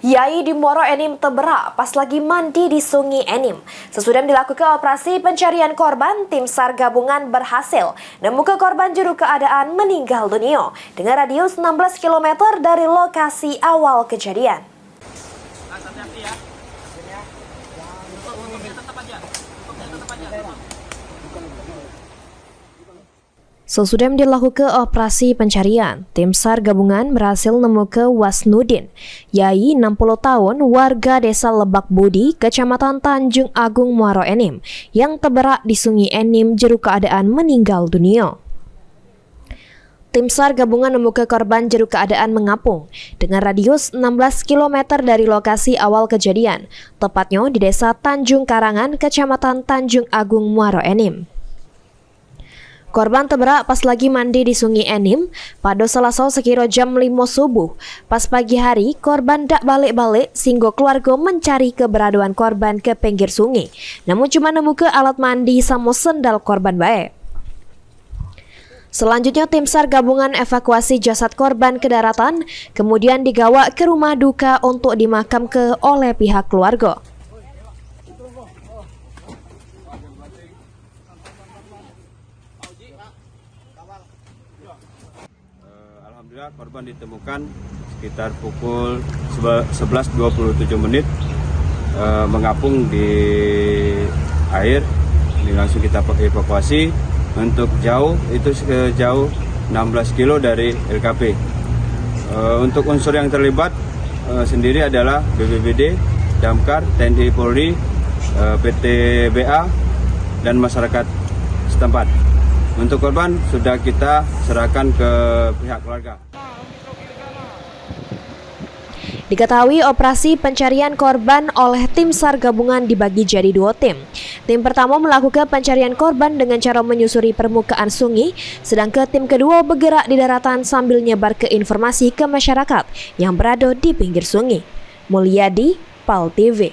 Yai di Muaro Enim Tebera pas lagi mandi di Sungai Enim. Sesudah dilakukan operasi pencarian korban, tim SAR gabungan berhasil menemukan korban juru keadaan meninggal dunia dengan radius 16 km dari lokasi awal kejadian. Sesudah dilakukan operasi pencarian, tim SAR gabungan berhasil menemukan Wasnudin, Yai 60 tahun, warga desa Lebak Budi, Kecamatan Tanjung Agung, Muaro Enim, yang terberak di Sungai Enim juru keadaan meninggal dunia. Tim SAR gabungan menemukan korban juru keadaan mengapung dengan radius 16 km dari lokasi awal kejadian, tepatnya di desa Tanjung Karangan, Kecamatan Tanjung Agung, Muaro Enim. Korban terberak pas lagi mandi di Sungai Enim pada Selasa sekira jam 5 subuh. Pas pagi hari, korban dak balik-balik sehingga keluarga mencari keberadaan korban ke pinggir sungai. Namun cuma nemu ke alat mandi sama sendal korban baik. Selanjutnya tim SAR gabungan evakuasi jasad korban ke daratan, kemudian digawa ke rumah duka untuk dimakamkan oleh pihak keluarga. Alhamdulillah korban ditemukan sekitar pukul 11.27 menit mengapung di air. Ini langsung kita evakuasi untuk jauh, itu sejauh 16 kilo dari LKP. Untuk unsur yang terlibat sendiri adalah BPBD, Damkar, TNI Polri, PT BA, dan masyarakat setempat. Untuk korban sudah kita serahkan ke pihak keluarga. Diketahui operasi pencarian korban oleh tim SAR gabungan dibagi jadi 2 tim. Tim pertama melakukan pencarian korban dengan cara menyusuri permukaan sungai, sedangkan tim kedua bergerak di daratan sambil nyebar ke informasi ke masyarakat yang berada di pinggir sungai. Mulyadi, PAL TV.